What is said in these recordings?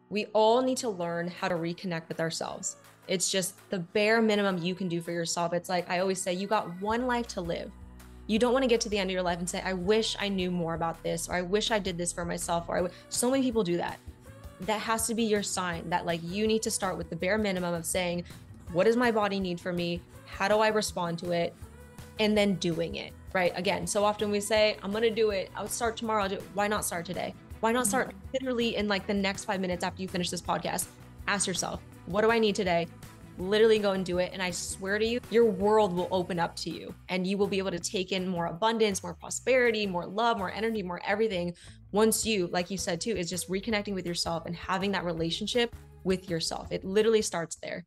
We all need to learn how to reconnect with ourselves. It's just the bare minimum you can do for yourself. It's like I always say, you got one life to live. You don't want to get to the end of your life and say, I wish I knew more about this, or I wish I did this for myself, or so many people do that. That has to be your sign that like you need to start with the bare minimum of saying, what does my body need from me? How do I respond to it? And then doing it, right? Again, so often we say, I'm going to do it. I'll start tomorrow. I'll do it. Why not start today? Why not start literally in like the next 5 minutes after you finish this podcast? Ask yourself, what do I need today? Literally go and do it. And I swear to you, your world will open up to you and you will be able to take in more abundance, more prosperity, more love, more energy, more everything. Once you, like you said too, is just reconnecting with yourself and having that relationship with yourself. It literally starts there.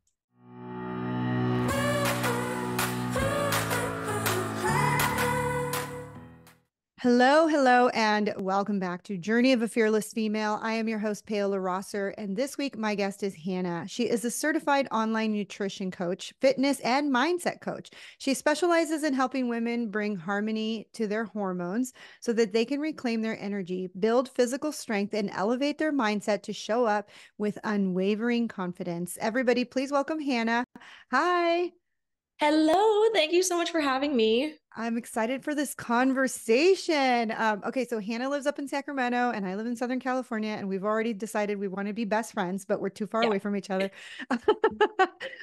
Hello, hello, and welcome back to Journey of a Fearless Female. I am your host, Paola Rosser, and this week my guest is Hannah. She is a certified online nutrition coach, fitness, and mindset coach. She specializes in helping women bring harmony to their hormones so that they can reclaim their energy, build physical strength, and elevate their mindset to show up with unwavering confidence. Everybody, please welcome Hannah. Hi. Hello. Thank you so much for having me. I'm excited for this conversation. Okay, so Hannah lives up in Sacramento and I live in Southern California, and we've already decided we want to be best friends, but we're too far Yeah. away from each other.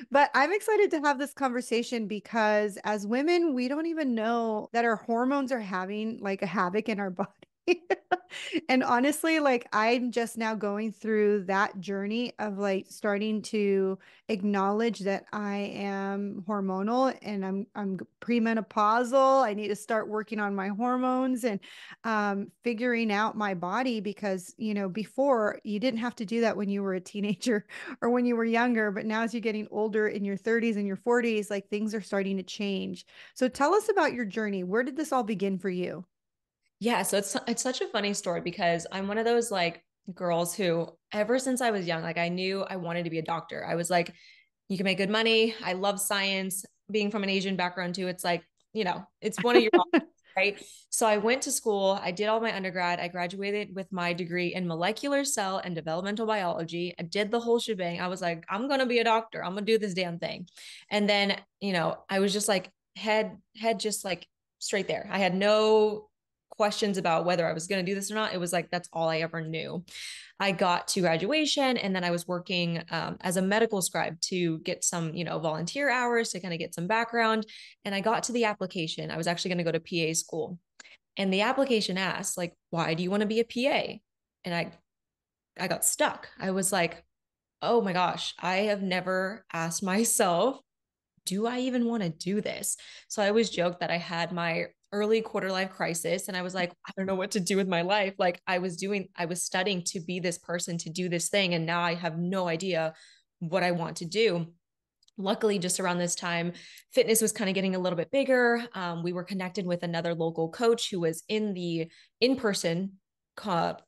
But I'm excited to have this conversation because as women, we don't even know that our hormones are having like a havoc in our body. And honestly, like I'm just now going through that journey of like starting to acknowledge that I am hormonal and I'm premenopausal. I need to start working on my hormones and figuring out my body because before you didn't have to do that when you were a teenager or when you were younger, but now as you're getting older in your 30s and your 40s, like things are starting to change. So tell us about your journey. Where did this all begin for you? Yeah, so it's such a funny story because I'm one of those like girls who ever since I was young, like I knew I wanted to be a doctor. I was like, you can make good money. I love science. Being from an Asian background too, it's like, it's one of your right? So I went to school, I did all my undergrad, I graduated with my degree in molecular cell and developmental biology. I did the whole shebang. I was like, I'm gonna be a doctor. I'm gonna do this damn thing. And then, I was just like head just like straight there. I had no questions about whether I was going to do this or not. It was like that's all I ever knew. I got to graduation and then I was working as a medical scribe to get some, volunteer hours to kind of get some background. And I got to the application. I was actually going to go to PA school. And the application asked, like, why do you want to be a PA? And I got stuck. I was like, oh my gosh, I have never asked myself, do I even want to do this? So I always joke that I had my early quarter life crisis and I was like, I don't know what to do with my life. Like I was studying to be this person, to do this thing. And now I have no idea what I want to do. Luckily, just around this time, fitness was kind of getting a little bit bigger. We were connected with another local coach who was in the in-person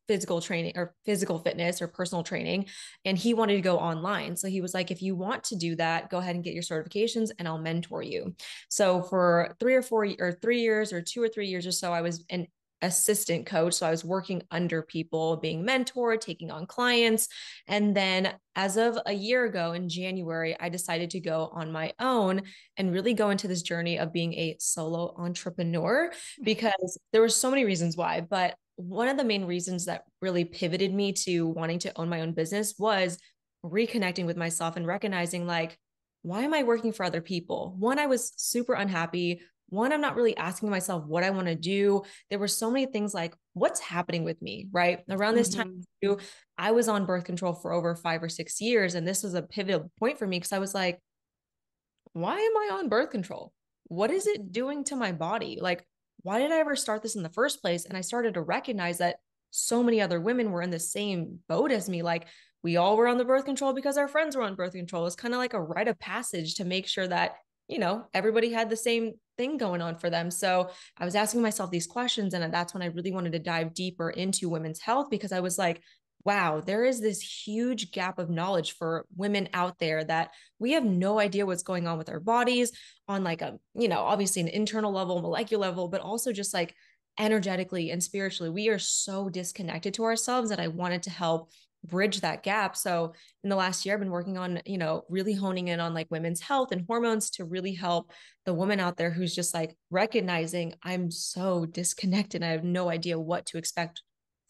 physical training or physical fitness or personal training, and he wanted to go online. So he was like, if you want to do that, go ahead and get your certifications and I'll mentor you. So for 3 years or 2 or 3 years or so, I was an assistant coach. So I was working under people, being mentored, taking on clients. And then as of a year ago in January, I decided to go on my own and really go into this journey of being a solo entrepreneur because there were so many reasons why. But one of the main reasons that really pivoted me to wanting to own my own business was reconnecting with myself and recognizing like, why am I working for other people? One, I was super unhappy. One, I'm not really asking myself what I want to do. There were so many things like, what's happening with me, right? Around this time, Mhm. too, I was on birth control for over 5 or 6 years. And this was a pivotal point for me because I was like, why am I on birth control? What is it doing to my body? Like, why did I ever start this in the first place? And I started to recognize that so many other women were in the same boat as me. Like, we all were on the birth control because our friends were on birth control. It's kind of like a rite of passage to make sure that, everybody had the same thing going on for them. So I was asking myself these questions. And that's when I really wanted to dive deeper into women's health because I was like, wow, there is this huge gap of knowledge for women out there that we have no idea what's going on with our bodies on like a, obviously an internal level, molecular level, but also just like energetically and spiritually. We are so disconnected to ourselves that I wanted to help bridge that gap. So in the last year, I've been working on, really honing in on like women's health and hormones to really help the woman out there who's just like recognizing I'm so disconnected. I have no idea what to expect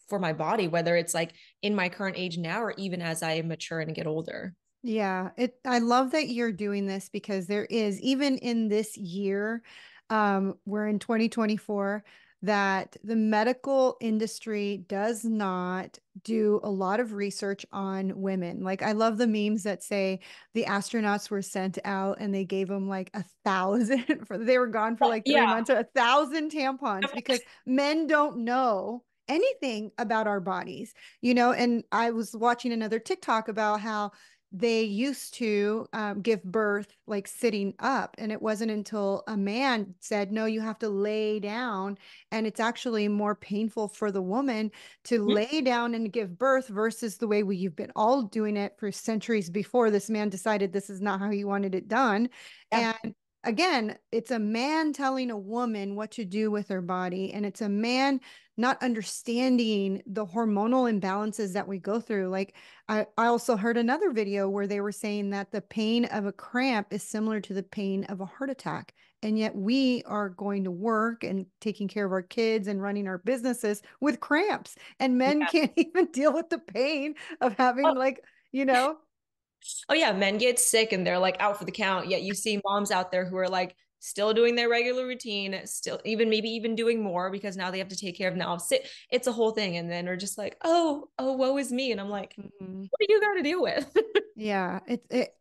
for my body, whether it's like in my current age now or even as I mature and get older. Yeah, I love that you're doing this because there is, even in this year, we're in 2024, that the medical industry does not do a lot of research on women. Like, I love the memes that say the astronauts were sent out and they gave them like 1,000 for they were gone for like Yeah. 3 months, or 1,000 tampons, because men don't know anything about our bodies, And I was watching another TikTok about how they used to give birth like sitting up. And it wasn't until a man said, no, you have to lay down. And it's actually more painful for the woman to Mhm. lay down and give birth versus the way we've been all doing it for centuries before this man decided this is not how he wanted it done. Yeah. And again, it's a man telling a woman what to do with her body. And it's a man not understanding the hormonal imbalances that we go through. Like, I also heard another video where they were saying that the pain of a cramp is similar to the pain of a heart attack. And yet we are going to work and taking care of our kids and running our businesses with cramps. And men Yeah. can't even deal with the pain of having, like, you know, Oh yeah, men get sick and they're like out for the count. Yet you see moms out there who are like still doing their regular routine, still even maybe even doing more because now they have to take care of now. It's a whole thing. And then we're just like, oh, woe is me. And I'm like, Mhm. what do you got to deal with? Yeah,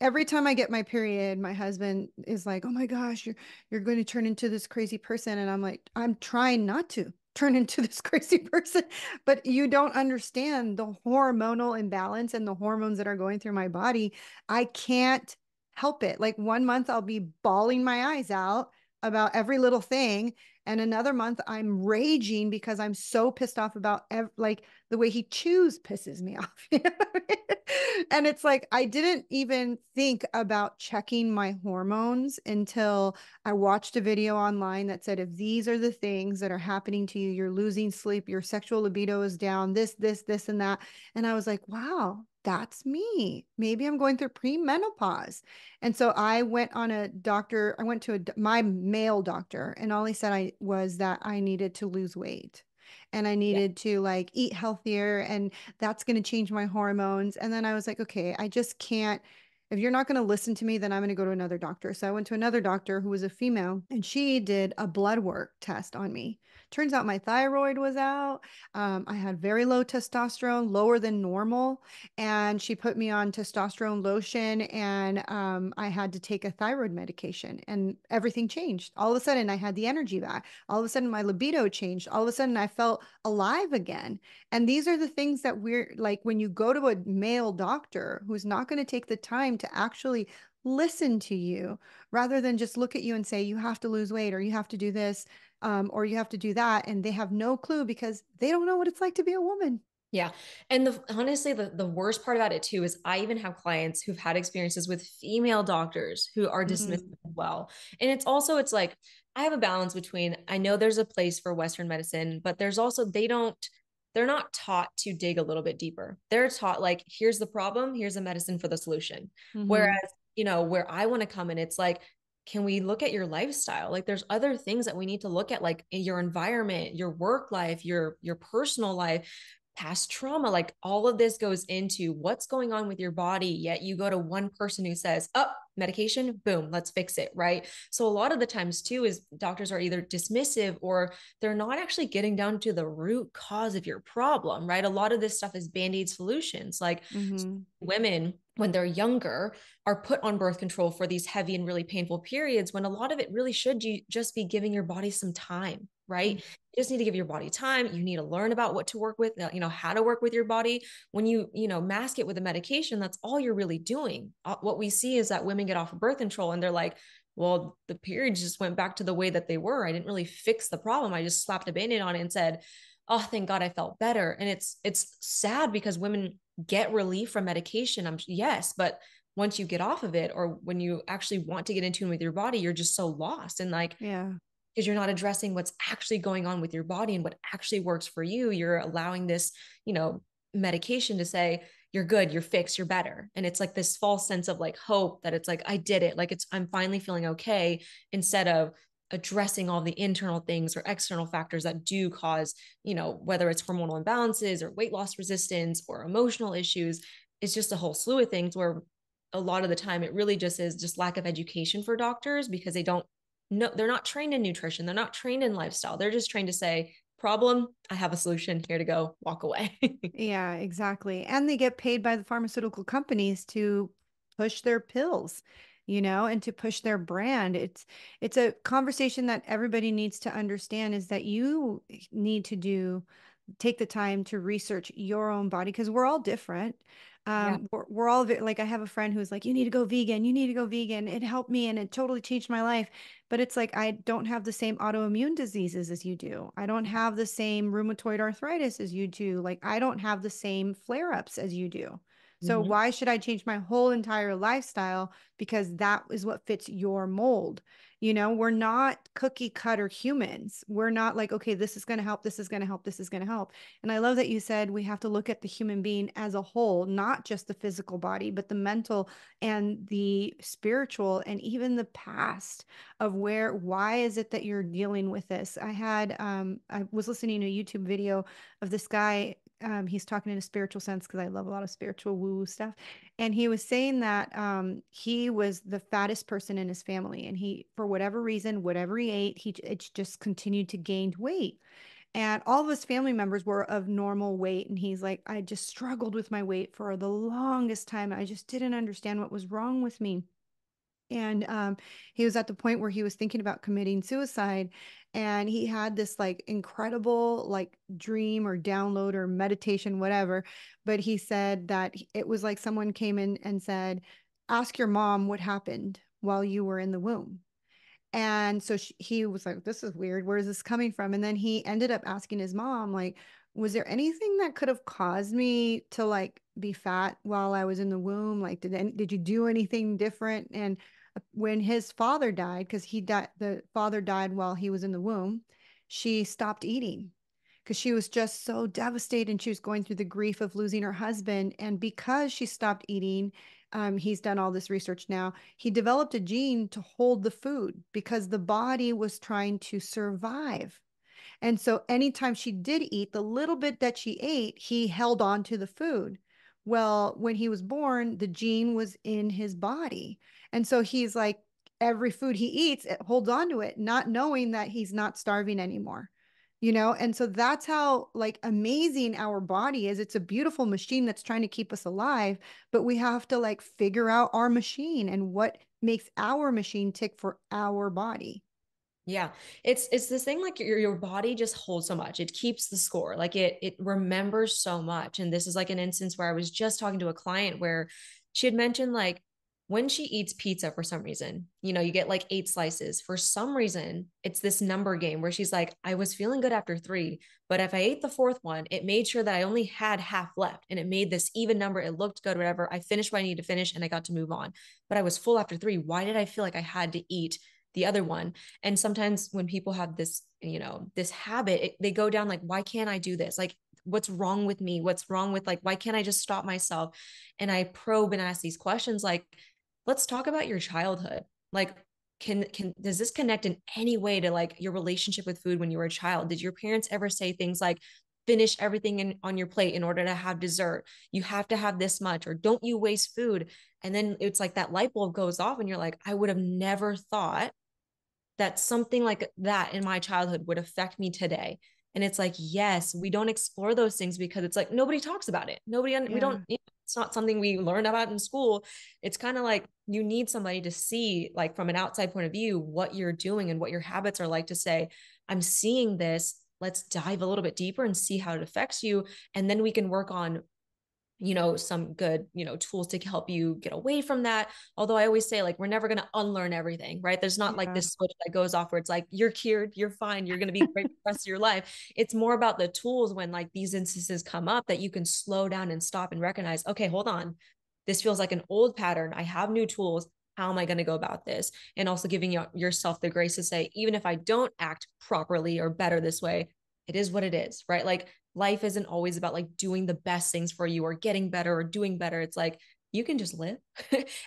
every time I get my period, my husband is like, "Oh my gosh, you're going to turn into this crazy person." And I'm like, "I'm trying not to turn into this crazy person." But you don't understand the hormonal imbalance and the hormones that are going through my body. I can't help it. Like, 1 month I'll be bawling my eyes out about every little thing, and another month I'm raging because I'm so pissed off about like the way he chews pisses me off. And it's like, I didn't even think about checking my hormones until I watched a video online that said, if these are the things that are happening to you, you're losing sleep, your sexual libido is down, this, and that. And I was like, wow, that's me. Maybe I'm going through premenopause. And so I went on a doctor, I went to my male doctor, and all he said was that I needed to lose weight and I Yeah. needed to like eat healthier, and that's going to change my hormones. And then I was like, okay, I just can't. If you're not going to listen to me, then I'm going to go to another doctor. So I went to another doctor who was a female, and she did a blood work test on me. Turns out my thyroid was out. I had very low testosterone, lower than normal. And she put me on testosterone lotion, and I had to take a thyroid medication, and everything changed. All of a sudden, I had the energy back. All of a sudden, my libido changed. All of a sudden, I felt alive again. And these are the things that we're like, when you go to a male doctor who's not going to take the time to actually listen to you rather than just look at you and say, you have to lose weight or you have to do this, or you have to do that. And they have no clue because they don't know what it's like to be a woman. Yeah. And honestly, the worst part about it too is I even have clients who've had experiences with female doctors who are dismissive Mm, as well. And it's like I have a balance between I know there's a place for Western medicine, but there's also they're not taught to dig a little bit deeper. They're taught like, here's the problem, here's a medicine for the solution. Whereas, hmm where I want to come in, it's like, can we look at your lifestyle? Like there's other things that we need to look at, like your environment, your work life, your personal life, past trauma, like all of this goes into what's going on with your body. Yet you go to one person who says, oh, medication, boom, let's fix it. Right. So a lot of the times too is doctors are either dismissive or they're not actually getting down to the root cause of your problem. Right. A lot of this stuff is band-aid solutions. Like hmm women when they're younger are put on birth control for these heavy and really painful periods when a lot of it really should you just be giving your body some time, right? You just need to give your body time. You need to learn about what to work with, how to work with your body. When you mask it with a medication, that's all you're really doing. What we see is that women get off of birth control and they're like, well, the periods just went back to the way that they were. I didn't really fix the problem. I just slapped a band-aid on it and said, oh, thank God I felt better. And it's sad because women get relief from medication. Yes, but once you get off of it or when you actually want to get in tune with your body, you're just so lost. And like, Yeah. because you're not addressing what's actually going on with your body and what actually works for you, you're allowing this, medication to say, you're good, you're fixed, you're better. And it's like this false sense of like hope that it's like, I did it. Like I'm finally feeling okay, instead of addressing all the internal things or external factors that do cause, whether it's hormonal imbalances or weight loss resistance or emotional issues. It's just a whole slew of things where a lot of the time it really just is just lack of education for doctors, because they don't know, they're not trained in nutrition, they're not trained in lifestyle, they're just trained to say, problem, I have a solution, here to go, walk away. Yeah, exactly. And they get paid by the pharmaceutical companies to push their pills, and to push their brand. It's a conversation that everybody needs to understand, is that you need to take the time to research your own body, because we're all different. Yeah. We're all like, I have a friend who's like, you need to go vegan. You need to go vegan. It helped me and it totally changed my life. But it's like, I don't have the same autoimmune diseases as you do. I don't have the same rheumatoid arthritis as you do. Like, I don't have the same flare ups as you do. So Mm-hmm. why should I change my whole entire lifestyle because that is what fits your mold? We're not cookie cutter humans. We're not like, okay, this is going to help, this is going to help, this is going to help. And I love that you said we have to look at the human being as a whole, not just the physical body, but the mental and the spiritual and even the past of why is it that you're dealing with this? I was listening to a YouTube video of this guy. He's talking in a spiritual sense because I love a lot of spiritual woo stuff. And he was saying that he was the fattest person in his family. And he, for whatever reason, whatever he ate, it just continued to gain weight. And all of his family members were of normal weight. And he's like, I just struggled with my weight for the longest time. I just didn't understand what was wrong with me. And he was at the point where he was thinking about committing suicide. And he had this like incredible like dream or download or meditation, whatever. But he said that it was like someone came in and said, ask your mom what happened while you were in the womb. And so he was like, this is weird. Where is this coming from? And then he ended up asking his mom, like, was there anything that could have caused me to like be fat while I was in the womb? Like, did you do anything different? And when his father died, because the father died while he was in the womb, she stopped eating because she was just so devastated and she was going through the grief of losing her husband. And because she stopped eating, he's done all this research now. He developed a gene to hold the food because the body was trying to survive. And so anytime she did eat, the little bit that she ate, he held on to the food. Well, when he was born, the gene was in his body. And so he's like, every food he eats, it holds on to it, not knowing that he's not starving anymore. And so that's how like amazing our body is. It's a beautiful machine that's trying to keep us alive, but we have to like figure out our machine and what makes our machine tick for our body. Yeah. It's this thing like your body just holds so much. It keeps the score. Like it remembers so much. And this is like an instance where I was just talking to a client where she had mentioned like when she eats pizza for some reason, you get like 8 slices. For some reason, it's this number game where she's like, I was feeling good after 3, but if I ate the fourth one, it made sure that I only had half left and it made this even number. It looked good, whatever. I finished what I needed to finish and I got to move on. But I was full after 3. Why did I feel like I had to eat the other one? And sometimes when people have this, this habit, they go down like, why can't I do this? Like, what's wrong with me? What's wrong with like, why can't I just stop myself? And I probe and ask these questions like, let's talk about your childhood. Like, can does this connect in any way to like your relationship with food when you were a child? Did your parents ever say things like, finish everything on your plate in order to have dessert? You have to have this much, or don't you waste food? And then it's like that light bulb goes off, and you're like, I would have never thought that something like that in my childhood would affect me today. And it's like, yes, we don't explore those things because it's like nobody talks about it. We don't, Yeah. it's not something we learn about in school. It's kind of like you need somebody to see, like from an outside point of view, what you're doing and what your habits are like, to say, I'm seeing this. Let's dive a little bit deeper and see how it affects you. And then we can work on some good, tools to help you get away from that. Although I always say, like, we're never going to unlearn everything, right? There's not like Yeah. this switch that goes off where it's like, you're cured, you're fine, you're going to be great for the rest of your life. It's more about the tools when like these instances come up that you can slow down and stop and recognize, okay, hold on. This feels like an old pattern. I have new tools. How am I going to go about this? And also giving yourself the grace to say, even if I don't act properly or better this way, it is what it is, right? Like life isn't always about like doing the best things for you or getting better or doing better. It's like you can just live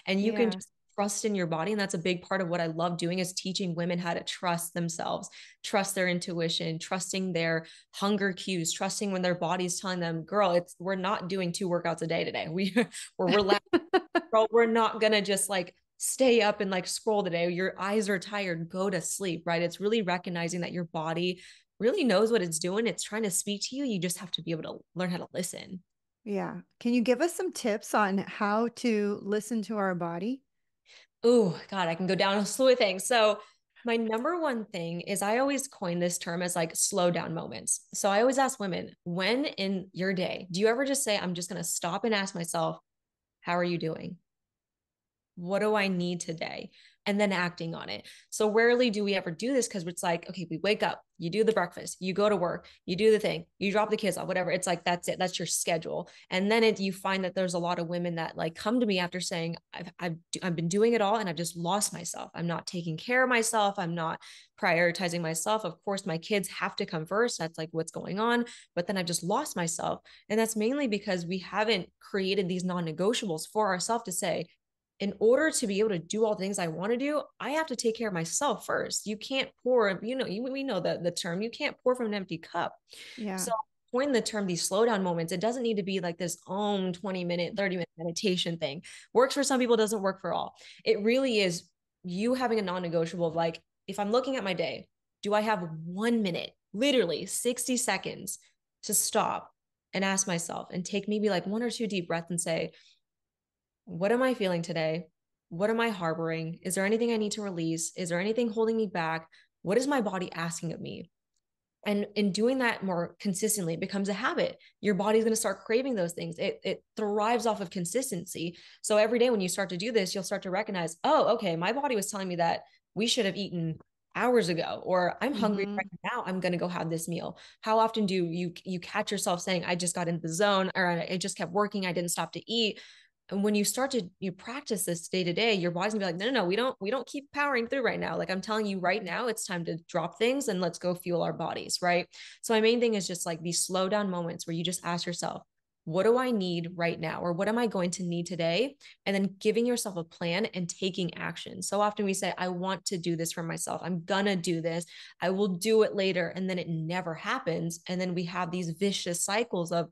and you can Yeah. just trust in your body. And that's a big part of what I love doing is teaching women how to trust themselves, trust their intuition, trusting their hunger cues, trusting when their body's telling them, girl, it's we're not doing 2 workouts a day today. We're relaxed, girl. We're not gonna just like stay up and like scroll today. Your eyes are tired, go to sleep, right? It's really recognizing that your body really knows what it's doing. It's trying to speak to you. You just have to be able to learn how to listen. Yeah. Can you give us some tips on how to listen to our body? Oh, God, I can go down a slew of things. So, my number one thing is I always coin this term as like slow down moments. So, I always ask women, when in your day do you ever just say, I'm just going to stop and ask myself, how are you doing? What do I need today? And then acting on it. So rarely do we ever do this because it's like, okay, we wake up, you do the breakfast, you go to work, you do the thing, you drop the kids off, whatever. It's like, that's it. That's your schedule. And then you find that there's a lot of women that like come to me after saying, I've been doing it all and I've just lost myself. I'm not taking care of myself. I'm not prioritizing myself. Of course, my kids have to come first. That's like what's going on. But then I've just lost myself. And that's mainly because we haven't created these non negotiables for ourselves to say, in order to be able to do all the things I want to do, I have to take care of myself first. You can't pour, we know the term, you can't pour from an empty cup. So Yeah. coin the term these slowdown moments. It doesn't need to be like this 20-minute, 30-minute meditation thing. Works for some people, doesn't work for all. It really is you having a non-negotiable of like, if I'm looking at my day, do I have 1 minute, literally 60 seconds to stop and ask myself and take maybe like one or two deep breaths and say, what am I feeling today? What am I harboring? Is there anything I need to release? Is there anything holding me back? What is my body asking of me? And in doing that more consistently, it becomes a habit. Your body's going to start craving those things. It thrives off of consistency. So every day when you start to do this, you'll start to recognize, oh, okay, my body was telling me that we should have eaten hours ago, or I'm hungry Hmm. right now. I'm going to go have this meal. How often do you catch yourself saying, I just got into the zone, or I just kept working, I didn't stop to eat? And when you start to you practice this day to day, your body's gonna be like, no, no, no, we don't keep powering through right now. Like I'm telling you right now, it's time to drop things and let's go fuel our bodies, right? So my main thing is just like these slow down moments where you just ask yourself, what do I need right now? Or what am I going to need today? And then giving yourself a plan and taking action. So often we say, I want to do this for myself. I'm gonna do this. I will do it later. And then it never happens. And then we have these vicious cycles of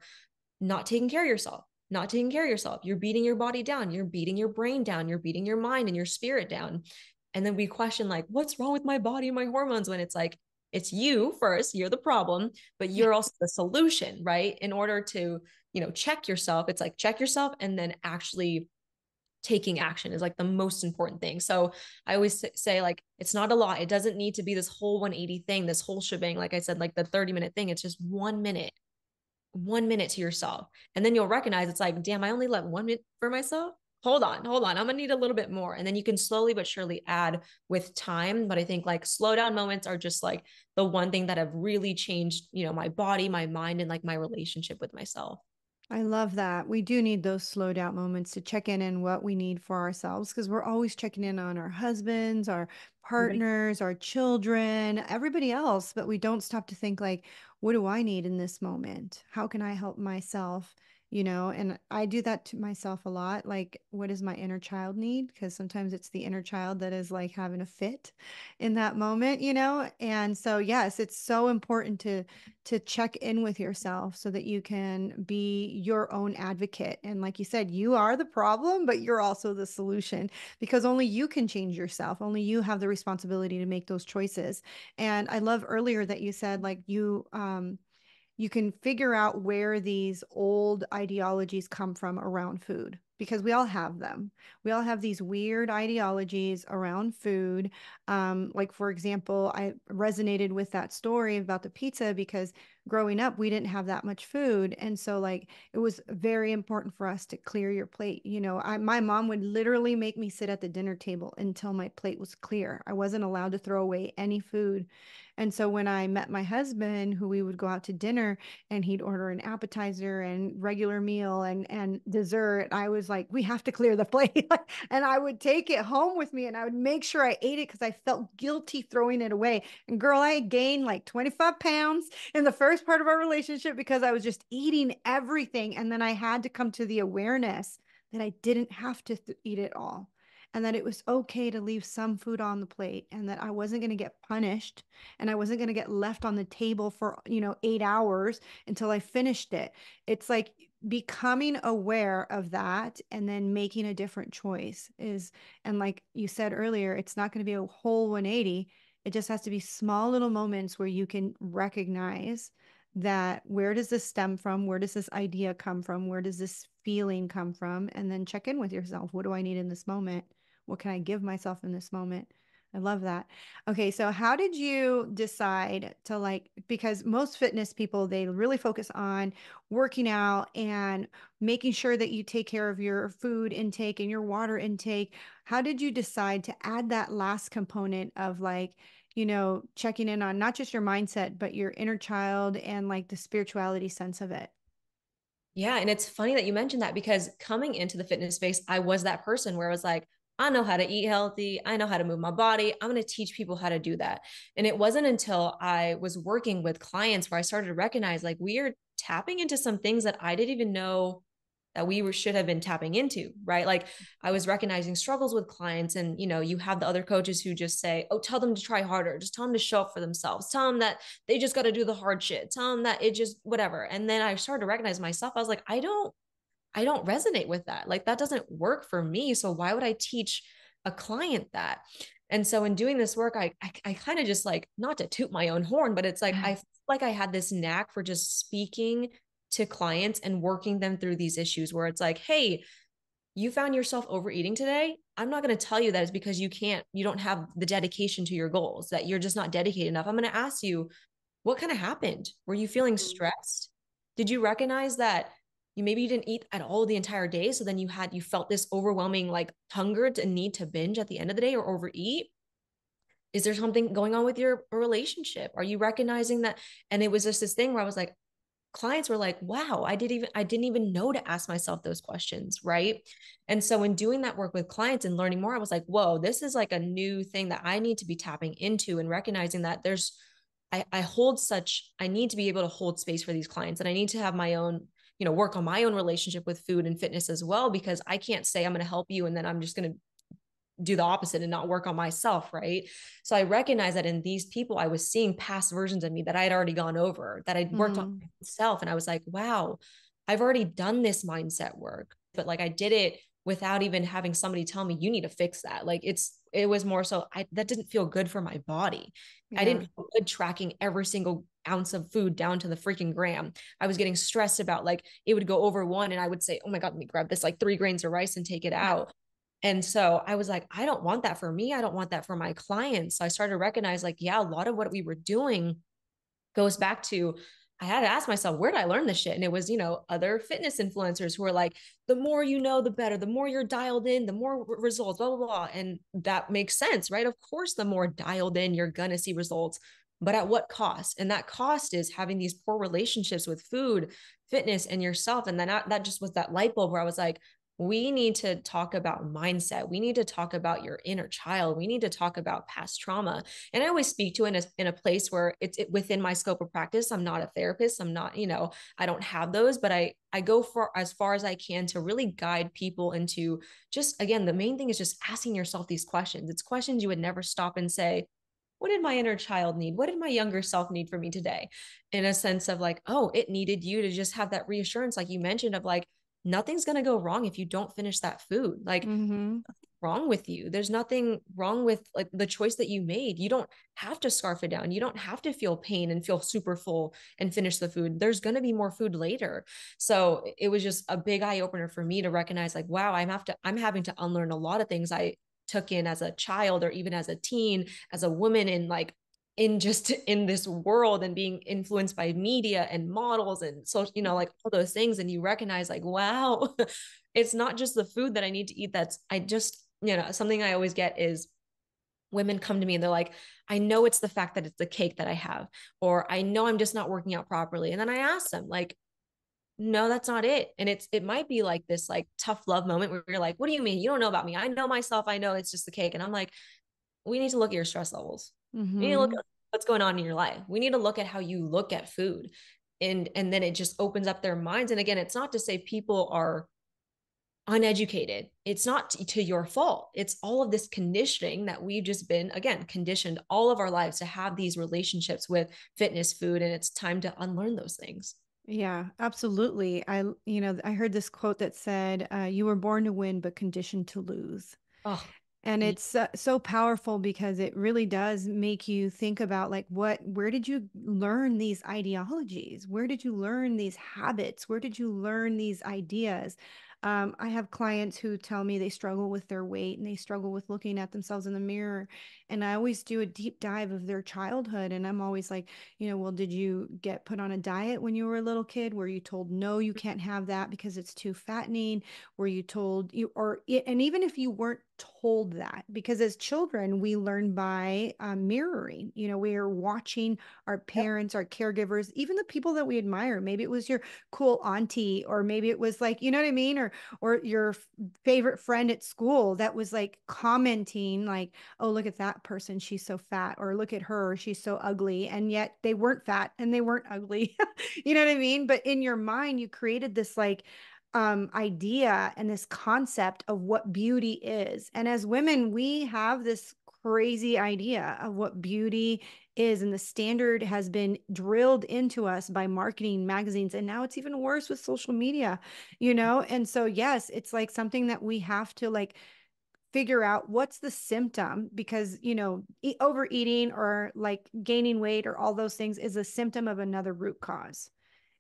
not taking care of yourself, not taking care of yourself. You're beating your body down. You're beating your brain down. You're beating your mind and your spirit down. And then we question, like, what's wrong with my body and my hormones? When it's like, it's you first, you're the problem, but you're also the solution, right? In order to, check yourself, it's like check yourself and then actually taking action is like the most important thing. So I always say, like, it's not a lot. It doesn't need to be this whole 180 thing, this whole shebang. Like I said, like the 30-minute thing, it's just 1 minute, 1 minute to yourself. And then you'll recognize it's like, damn, I only let 1 minute for myself. Hold on. I'm gonna need a little bit more. And then you can slowly but surely add with time. But I think like slow down moments are just like the one thing that have really changed, my body, my mind, and like my relationship with myself. I love that. We do need those slow down moments to check in what we need for ourselves because we're always checking in on our husbands, our Everybody. partners, our children, everybody else, but we don't stop to think like, what do I need in this moment? How can I help myself? And I do that to myself a lot. Like, what does my inner child need? Because sometimes it's the inner child that is like having a fit in that moment. And so, yes, it's so important to check in with yourself so that you can be your own advocate. And like you said, you are the problem, but you're also the solution because only you can change yourself. Only you have the responsibility to make those choices. And I love earlier that you said like you can figure out where these old ideologies come from around food because we all have them. We all have these weird ideologies around food. Like, for example, I resonated with that story about the pizza because growing up, we didn't have that much food. And so, like, it was very important for us to clear your plate. My mom would literally make me sit at the dinner table until my plate was clear. I wasn't allowed to throw away any food. And so when I met my husband, who we would go out to dinner and he'd order an appetizer and regular meal and dessert, I was like, we have to clear the plate. And I would take it home with me and I would make sure I ate it because I felt guilty throwing it away. And girl, I gained like 25 pounds in the first part of our relationship because I was just eating everything. And then I had to come to the awareness that I didn't have to eat it all, and that it was okay to leave some food on the plate, and that I wasn't going to get punished, and I wasn't going to get left on the table for, 8 hours until I finished it. It's like becoming aware of that and then making a different choice is, and like you said earlier, it's not going to be a whole 180. It just has to be small little moments where you can recognize that, where does this stem from? Where does this idea come from? Where does this feeling come from? And then check in with yourself. What do I need in this moment? What can I give myself in this moment? I love that. Okay, so how did you decide to, like, because most fitness people, they really focus on working out and making sure that you take care of your food intake and your water intake. How did you decide to add that last component of, like, checking in on not just your mindset, but your inner child and like the spirituality sense of it? Yeah. And it's funny that you mentioned that because coming into the fitness space, I was that person where I was like, I know how to eat healthy. I know how to move my body. I'm going to teach people how to do that. And it wasn't until I was working with clients where I started to recognize like we are tapping into some things that I didn't even know that we were, should have been tapping into, right? Like I was recognizing struggles with clients, and you have the other coaches who just say, "Oh, tell them to try harder. Just tell them to show up for themselves. Tell them that they just got to do the hard shit. Tell them that it just whatever." And then I started to recognize myself. I was like, I don't resonate with that. Like that doesn't work for me. So why would I teach a client that? And so in doing this work, I kind of just like, not to toot my own horn, but it's like I feel like I had this knack for just speaking to clients and working them through these issues where it's like, hey, you found yourself overeating today. I'm not going to tell you that it's because you don't have the dedication to your goals, that you're just not dedicated enough. I'm going to ask you, what kind of happened? Were you feeling stressed? Did you recognize that you didn't eat at all the entire day? So then you felt this overwhelming like hunger to need to binge at the end of the day or overeat? Is there something going on with your relationship? Are you recognizing that? And it was just this thing where I was like, clients were like, wow, I didn't even know to ask myself those questions, right? And so in doing that work with clients and learning more, I was like, whoa, this is like a new thing that I need to be tapping into, and recognizing that I need to be able to hold space for these clients, and I need to have my own, work on my own relationship with food and fitness as well, because I can't say I'm going to help you and then I'm just going to do the opposite and not work on myself, right? So I recognize that in these people, I was seeing past versions of me that I had already gone over, that I'd worked on Mm, myself. And I was like, wow, I've already done this mindset work, but like I did it without even having somebody tell me you need to fix that. Like it was more so that didn't feel good for my body. I yeah. didn't feel good tracking every single ounce of food down to the freaking gram. I was getting stressed about like it would go over one and I would say, oh my God, let me grab this like 3 grains of rice and take it out. And so I was like, I don't want that for me. I don't want that for my clients. So I started to recognize like, yeah, a lot of what we were doing goes back to, I had to ask myself, where did I learn this shit? And it was, other fitness influencers who are like, the more you know, the better, the more you're dialed in, the more results, blah, blah, blah. And that makes sense, right? Of course, the more dialed in, you're going to see results, but at what cost? And that cost is having these poor relationships with food, fitness, and yourself. And then that just was that light bulb where I was like, we need to talk about mindset. We need to talk about your inner child. We need to talk about past trauma. And I always speak to it in a place where it's within my scope of practice. I'm not a therapist. I'm not, I don't have those, but I go for as far as I can to really guide people into, just again, the main thing is just asking yourself these questions. It's questions you would never stop and say, what did my inner child need? What did my younger self need from me today? In a sense of like, oh, it needed you to just have that reassurance, like you mentioned, of like, nothing's going to go wrong if you don't finish that food. Like, Mm-hmm. wrong with you. There's nothing wrong with like the choice that you made. You don't have to scarf it down. You don't have to feel pain and feel super full and finish the food. There's going to be more food later. So it was just a big eye opener for me to recognize like, wow, I'm having to unlearn a lot of things I took in as a child or even as a teen, as a woman, in like in this world and being influenced by media and models and so like all those things. And you recognize like, wow, it's not just the food that I need to eat. That's I just something I always get is women come to me and they're like, I know it's the fact that it's the cake that I have, or I know I'm just not working out properly. And then I ask them like, no, that's not it. And it might be like this like tough love moment where you're like, what do you mean? You don't know about me. I know myself. I know it's just the cake. And I'm like, we need to look at your stress levels. We need to look Mm-hmm. at what's going on in your life. We need to look at how you look at food. And then it just opens up their minds. And again, it's not to say people are uneducated. It's not to your fault. It's all of this conditioning that we've just been, again, conditioned all of our lives to have these relationships with fitness, food, and it's time to unlearn those things. Yeah, absolutely. I heard this quote that said, "You were born to win, but conditioned to lose." Oh, And it's so powerful because it really does make you think about like where did you learn these ideologies? Where did you learn these habits? Where did you learn these ideas? I have clients who tell me they struggle with their weight and they struggle with looking at themselves in the mirror. And I always do a deep dive of their childhood. And I'm always like, well, did you get put on a diet when you were a little kid? Were you told, no, you can't have that because it's too fattening? Were you told you, and even if you weren't told that, because as children, we learn by mirroring, we are watching our yep. parents, our caregivers, even the people that we admire. Maybe it was your cool auntie, or maybe it was like, you know what I mean? Or your favorite friend at school that was like commenting like, oh, look at that person. She's so fat. Or look at her. She's so ugly. And yet they weren't fat and they weren't ugly. You know what I mean? But in your mind, you created this like idea and this concept of what beauty is. And as women, we have this crazy idea of what beauty is. And the standard has been drilled into us by marketing magazines. And now it's even worse with social media. And so, yes, it's like something that we have to like figure out what's the symptom because overeating or like gaining weight or all those things is a symptom of another root cause.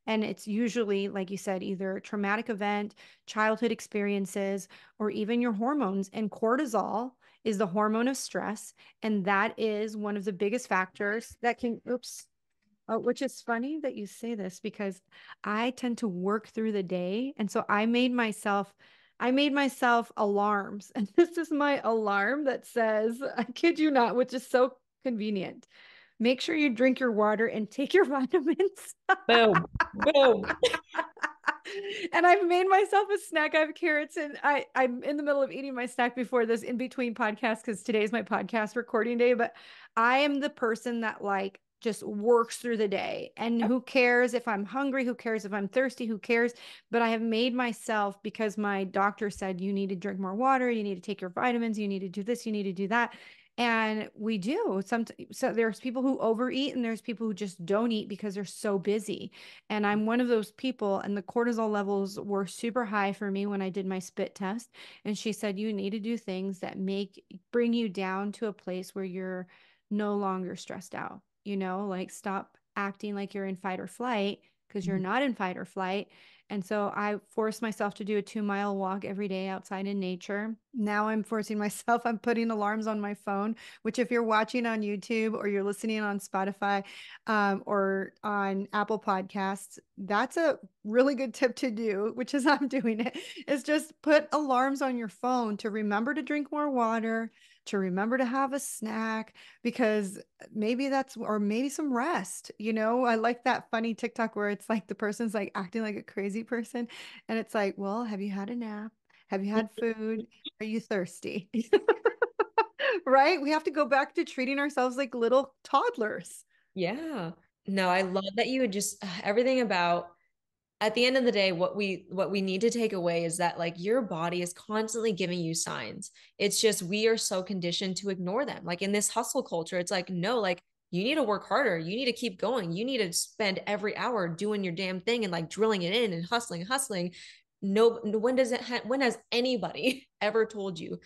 And it's usually, like you said, either a traumatic event, childhood experiences, or even your hormones. And cortisol is the hormone of stress. And that is one of the biggest factors that can, oops, oh, which is funny that you say this because I tend to work through the day. And so I made myself alarms. And this is my alarm that says, I kid you not, which is so convenient. Make sure you drink your water and take your vitamins. Boom. Boom. And I've made myself a snack. I have carrots and I'm in the middle of eating my snack before this in between podcasts because today's my podcast recording day. But I am the person that like just works through the day. And Yep. who cares if I'm hungry? Who cares if I'm thirsty? Who cares? But I have made myself because my doctor said you need to drink more water, you need to take your vitamins, you need to do this, you need to do that. And we do. So there's people who overeat and there's people who just don't eat because they're so busy. And I'm one of those people. And the cortisol levels were super high for me when I did my spit test. And she said, you need to do things that bring you down to a place where you're no longer stressed out, like stop acting like you're in fight or flight because you're Mhm. not in fight or flight. And so I forced myself to do a 2 mile walk every day outside in nature. Now I'm forcing myself, I'm putting alarms on my phone, which if you're watching on YouTube or you're listening on Spotify, or on Apple Podcasts, that's a really good tip to do, which is I'm doing it, is just put alarms on your phone to remember to drink more water, to remember to have a snack, because or maybe some rest. I like that funny TikTok where it's like the person's like acting like a crazy person. And it's like, well, have you had a nap? Have you had food? Are you thirsty? Right? We have to go back to treating ourselves like little toddlers. Yeah. No, I love that you would just everything about at the end of the day, what we need to take away is that like your body is constantly giving you signs. It's just we are so conditioned to ignore them. Like in this hustle culture, it's like, no, like you need to work harder. You need to keep going. You need to spend every hour doing your damn thing and like drilling it in and hustling, hustling. No, when has anybody ever told you,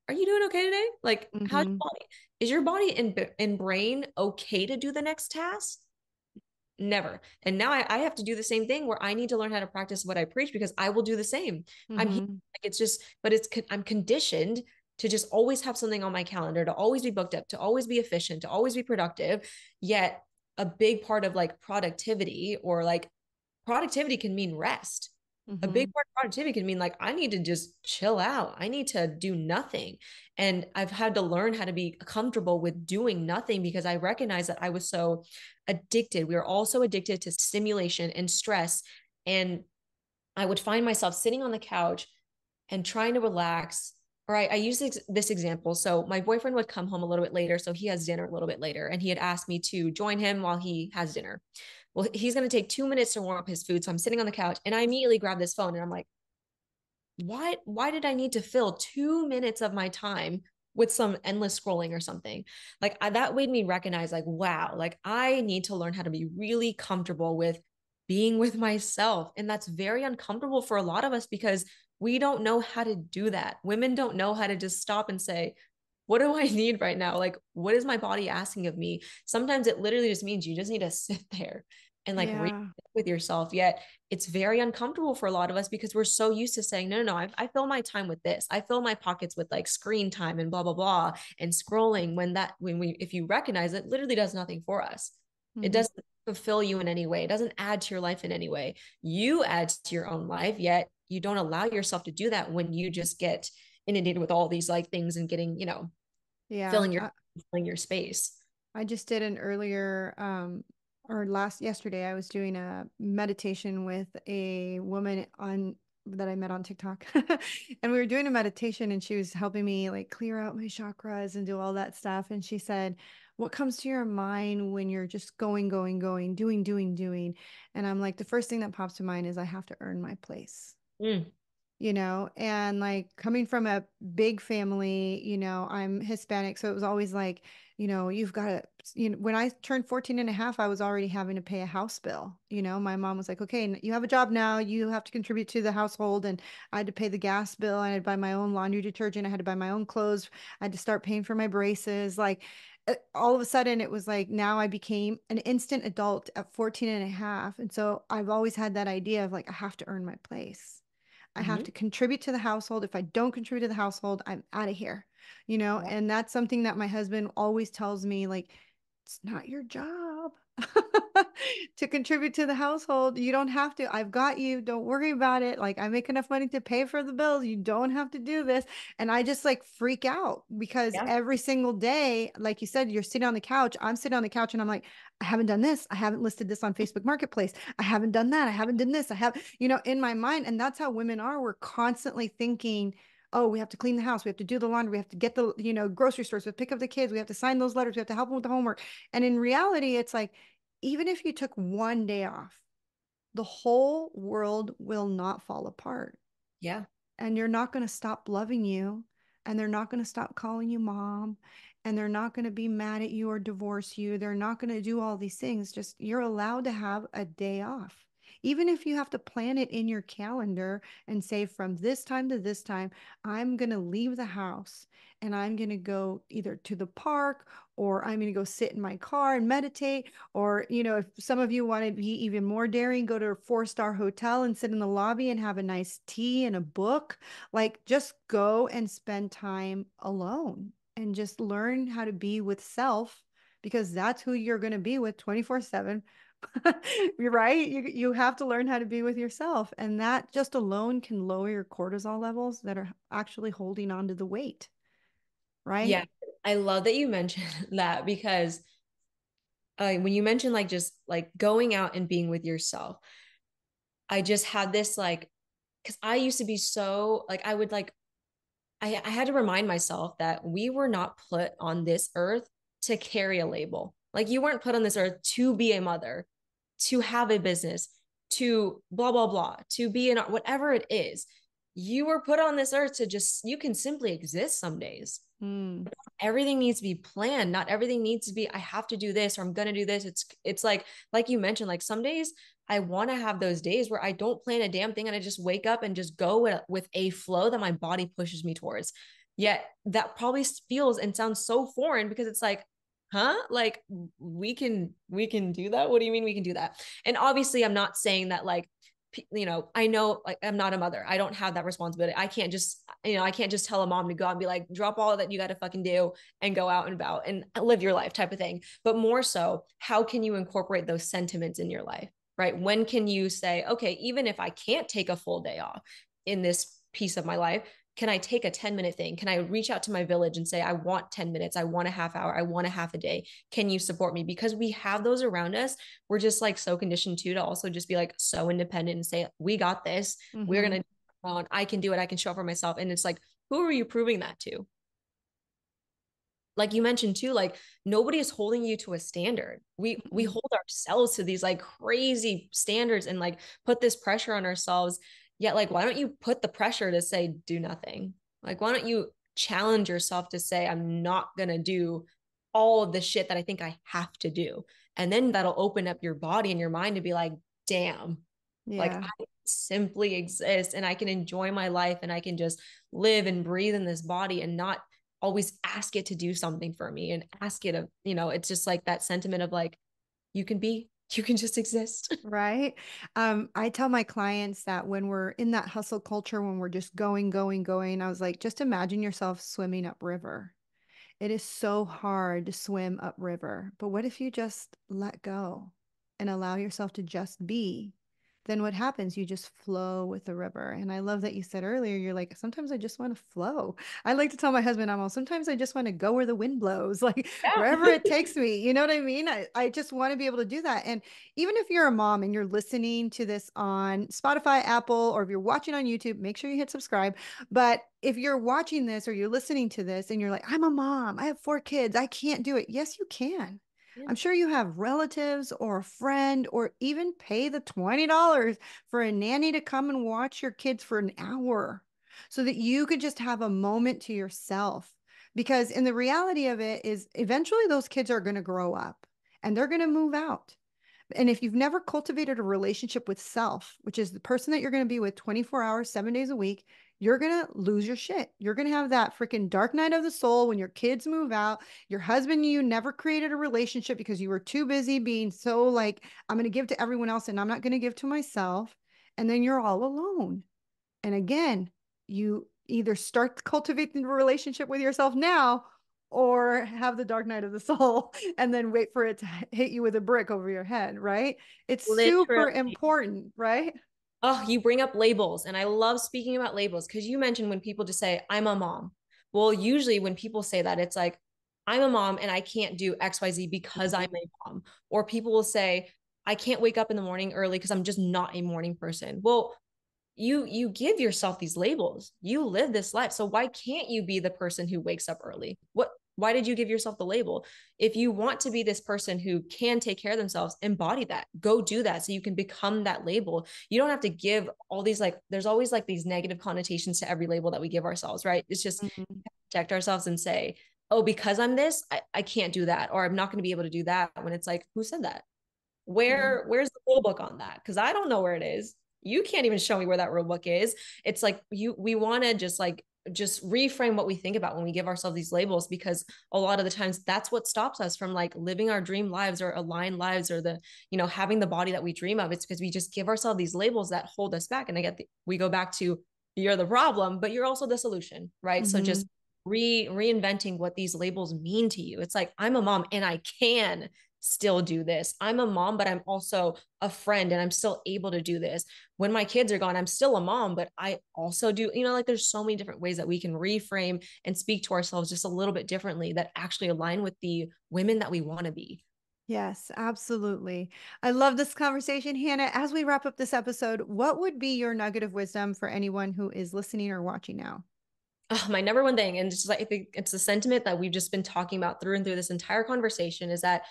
are you doing okay today? Like, how's Hmm. your body? Is your body and brain okay to do the next task? Never. And now I have to do the same thing where I need to learn how to practice what I preach because I will do the same. I'm here. Hmm. Like it's just, but I'm conditioned to just always have something on my calendar, to always be booked up, to always be efficient, to always be productive. Yet a big part of like productivity or like productivity can mean rest. A big Hmm. part of productivity can mean like I need to just chill out. I need to do nothing. And I've had to learn how to be comfortable with doing nothing because I recognize that I was so addicted. We are all so addicted to stimulation and stress. And I would find myself sitting on the couch and trying to relax. Or I use this example. So my boyfriend would come home a little bit later. So he has dinner a little bit later. And he had asked me to join him while he has dinner. Well, he's going to take 2 minutes to warm up his food. So I'm sitting on the couch and I immediately grab this phone and I'm like, why did I need to fill 2 minutes of my time with some endless scrolling or something? Like that made me recognize, like, wow, like I need to learn how to be really comfortable with being with myself. And that's very uncomfortable for a lot of us because we don't know how to do that. Women don't know how to just stop and say, what do I need right now? Like, what is my body asking of me? Sometimes it literally just means you just need to sit there and like Yeah. with yourself. Yet it's very uncomfortable for a lot of us because we're so used to saying, no, no, no, I fill my time with this. I fill my pockets with like screen time and blah, blah, blah, and scrolling if you recognize it, literally does nothing for us. It Hmm. doesn't fulfill you in any way. It doesn't add to your life in any way. You add to your own life, yet you don't allow yourself to do that when you just get inundated with all these like things and getting, Yeah. filling your filling your space. I just did an earlier, or last yesterday, I was doing a meditation with a woman on that I met on TikTok. And we were doing a meditation and she was helping me like clear out my chakras and do all that stuff. And she said, what comes to your mind when you're just going, going, going, doing, doing, doing? And I'm like, the first thing that pops to mind is I have to earn my place. Mm, And like coming from a big family, I'm Hispanic. So it was always like, you've got to, when I turned 14 and a half, I was already having to pay a house bill. My mom was like, okay, you have a job now. You have to contribute to the household. And I had to pay the gas bill. I had to buy my own laundry detergent. I had to buy my own clothes. I had to start paying for my braces. Like all of a sudden it was like now I became an instant adult at 14 and a half. And so I've always had that idea of like, I have to earn my place. I have mhm. to contribute to the household. If I don't contribute to the household, I'm out of here, Yeah. and that's something that my husband always tells me, like, it's not your job to contribute to the household. You don't have to. I've got you. Don't worry about it. Like, I make enough money to pay for the bills. You don't have to do this. And I just like freak out because Yeah. every single day, like you said, you're sitting on the couch. I'm sitting on the couch and I'm like, I haven't done this. I haven't listed this on Facebook Marketplace. I haven't done that. I haven't done this. I have, in my mind. And that's how women are. We're constantly thinking, oh, we have to clean the house. We have to do the laundry. We have to get the, grocery stores. We have to pick up the kids. We have to sign those letters. We have to help them with the homework. And in reality, it's like, even if you took one day off, the whole world will not fall apart, Yeah. and you're not going to stop loving you, and they're not going to stop calling you mom, and they're not going to be mad at you or divorce you. They're not going to do all these things. Just you're allowed to have a day off. Even if you have to plan it in your calendar and say from this time to this time, I'm going to leave the house and I'm going to go either to the park, or I'm going to go sit in my car and meditate. Or, if some of you want to be even more daring, go to a 4-star hotel and sit in the lobby and have a nice tea and a book. Like, just go and spend time alone and just learn how to be with self, because that's who you're going to be with 24/7. You're right. You have to learn how to be with yourself. And that just alone can lower your cortisol levels that are actually holding on to the weight, right? Yeah. I love that you mentioned that because when you mentioned like just like going out and being with yourself, I just had this like, because I used to be so like, I would like, I had to remind myself that we were not put on this earth to carry a label. Like you weren't put on this earth to be a mother, to have a business, to blah, blah, blah, to be in whatever it is. You were put on this earth to just, you can simply exist some days. Mm. Everything needs to be planned. Not everything needs to be, I have to do this or I'm gonna do this. It's like you mentioned, like some days I want to have those days where I don't plan a damn thing and I just wake up and just go with a flow that my body pushes me towards. Yet that probably feels and sounds so foreign because it's like, huh? Like we can do that. What do you mean we can do that? And obviously I'm not saying that like I know like I'm not a mother. I don't have that responsibility. I can't just tell a mom to go out and be like, drop all that you got to fucking do and go out and about and live your life type of thing. But more so, how can you incorporate those sentiments in your life, right? When can you say, okay, even if I can't take a full day off in this piece of my life, can I take a 10-minute thing? Can I reach out to my village and say, I want 10 minutes, I want a half hour, I want a half a day, can you support me? Because we have those around us. We're just like so conditioned too to also just be like so independent and say, we got this, we're Mm-hmm. gonna do it on, I can do it, I can show up for myself. And it's like, who are you proving that to? Like you mentioned too, like nobody is holding you to a standard. We Mm-hmm. hold ourselves to these like crazy standards and like put this pressure on ourselves. Yet, like, why don't you put the pressure to say do nothing? Like, why don't you challenge yourself to say, I'm not gonna do all of the shit that I think I have to do. And then that'll open up your body and your mind to be like, damn, like Yeah. I simply exist and I can enjoy my life and I can just live and breathe in this body and not always ask it to do something for me and ask it of, it's just like that sentiment of like, you can just exist. Right. I tell my clients that when we're in that hustle culture, when we're just going, going, going, I was like, just imagine yourself swimming upriver. It is so hard to swim upriver. But what if you just let go and allow yourself to just be? Then what happens? You just flow with the river. And I love that you said earlier, you're like, sometimes I just want to flow. I like to tell my husband, I'm all, sometimes I just want to go where the wind blows, like wherever Yeah. it takes me. You know what I mean? I just want to be able to do that. And even if you're a mom and you're listening to this on Spotify, Apple, or if you're watching on YouTube, make sure you hit subscribe. But if you're watching this or you're listening to this and you're like, I'm a mom, I have 4 kids, I can't do it. Yes, you can. Yeah. I'm sure you have relatives or a friend, or even pay the $20 for a nanny to come and watch your kids for an hour so that you could just have a moment to yourself. Because in the reality of it is eventually those kids are going to grow up and they're going to move out. And if you've never cultivated a relationship with self, which is the person that you're going to be with 24 hours, 7 days a week, you're going to lose your shit. You're going to have that freaking dark night of the soul when your kids move out. Your husband, you never created a relationship because you were too busy being so like, I'm going to give to everyone else and I'm not going to give to myself. And then you're all alone. And again, you either start cultivating a relationship with yourself now or have the dark night of the soul and then wait for it to hit you with a brick over your head, right? It's super Literally. important, right? Oh, you bring up labels. And I love speaking about labels because you mentioned when people just say, I'm a mom. Well, usually when people say that, it's like, I'm a mom and I can't do XYZ because I'm Mhm. a mom. Or people will say, I can't wake up in the morning early because I'm just not a morning person. Well, you give yourself these labels. You live this life. So why can't you be the person who wakes up early? Why did you give yourself the label? If you want to be this person who can take care of themselves, embody that. Go do that so you can become that label. You don't have to give all these like there's always like these negative connotations to every label that we give ourselves, right? It's just Mhm. protect ourselves and say, oh, because I'm this, I can't do that, or I'm not going to be able to do that when it's like, who said that? Yeah. Where's the rule book on that? Because I don't know where it is. You can't even show me where that rule book is. It's like we want to just reframe what we think about when we give ourselves these labels, because a lot of the times that's what stops us from like living our dream lives or aligned lives or the having the body that we dream of. It's because we just give ourselves these labels that hold us back. And we go back to, you're the problem but you're also the solution, right? So just Mhm. reinventing what these labels mean to you. It's like, I'm a mom and I can still do this. I'm a mom, but I'm also a friend and I'm still able to do this. When my kids are gone, I'm still a mom, but I also do, like there's so many different ways that we can reframe and speak to ourselves just a little bit differently that actually align with the women that we want to be. Yes, absolutely. I love this conversation, Hannah. As we wrap up this episode, what would be your nugget of wisdom for anyone who is listening or watching now? Oh, my number one thing, and just like I think it's the sentiment that we've just been talking about through and through this entire conversation, is that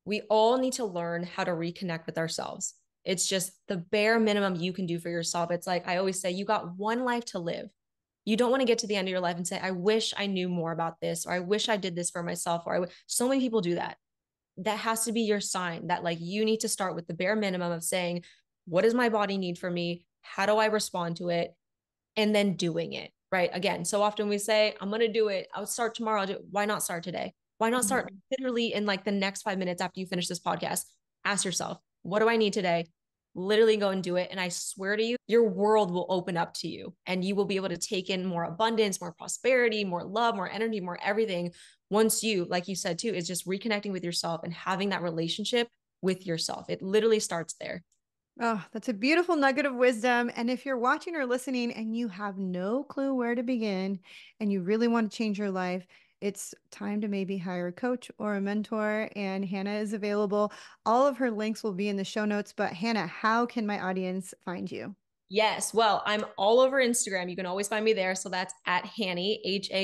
we all need to learn how to reconnect with ourselves. It's just the bare minimum you can do for yourself. It's like I always say, you got one life to live. You don't want to get to the end of your life and say, I wish I knew more about this, or I wish I did this for myself, or so many people do that. That has to be your sign that like you need to start with the bare minimum of saying, what does my body need from me? How do I respond to it? And then doing it, right? Again, so often we say, I'm going to do it. I'll start tomorrow. I'll do it. Why not start today? Why not start Mhm. literally in like the next 5 minutes after you finish this podcast? Ask yourself, what do I need today? Literally go and do it. And I swear to you, your world will open up to you and you will be able to take in more abundance, more prosperity, more love, more energy, more everything. Once you, like you said too, is just reconnecting with yourself and having that relationship with yourself. It literally starts there. Oh, that's a beautiful nugget of wisdom. And if you're watching or listening and you have no clue where to begin and you really want to change your life, it's time to maybe hire a coach or a mentor. And Hannah is available. All of her links will be in the show notes. But Hannah, how can my audience find you? Yes. Well, I'm all over Instagram. You can always find me there. So that's at Hannie,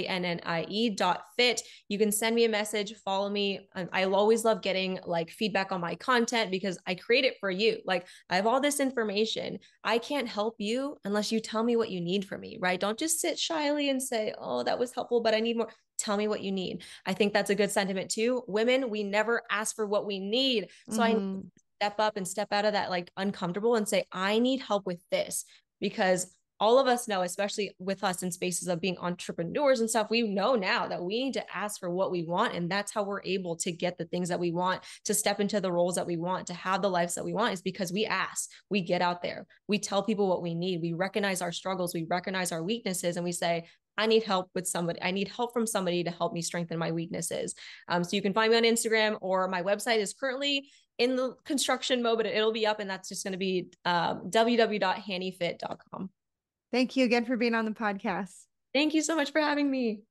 HANNIE.fit. You can send me a message, follow me. I'll always love getting like feedback on my content because I create it for you. Like I have all this information. I can't help you unless you tell me what you need from me, right? Don't just sit shyly and say, oh, that was helpful, but I need more. Tell me what you need. I think that's a good sentiment too. Women, we never ask for what we need. So I Hmm. step up and step out of that like uncomfortable and say, I need help with this. Because all of us know, especially with us in spaces of being entrepreneurs and stuff, we know now that we need to ask for what we want. And that's how we're able to get the things that we want, to step into the roles that we want, to have the lives that we want, is because we ask, we get out there, we tell people what we need, we recognize our struggles, we recognize our weaknesses, and we say, I need help with somebody. I need help from somebody to help me strengthen my weaknesses. So you can find me on Instagram, or my website is currently in the construction mode, but it'll be up, and that's just going to be www.hannyfit.com. Thank you again for being on the podcast. Thank you so much for having me.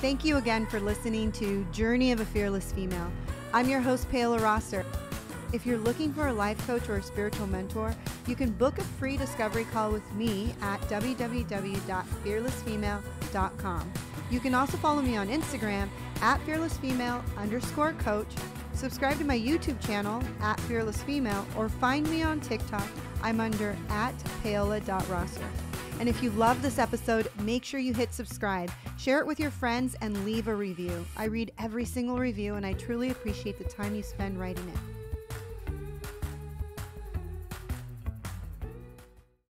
Thank you again for listening to Journey of a Fearless Female. I'm your host, Paola Rosser. If you're looking for a life coach or a spiritual mentor, you can book a free discovery call with me at www.fearlessfemale.com. You can also follow me on Instagram at fearlessfemale_coach, subscribe to my YouTube channel at fearlessfemale, or find me on TikTok. I'm under at paola.rosser. And if you love this episode, make sure you hit subscribe, share it with your friends, and leave a review. I read every single review, and I truly appreciate the time you spend writing it.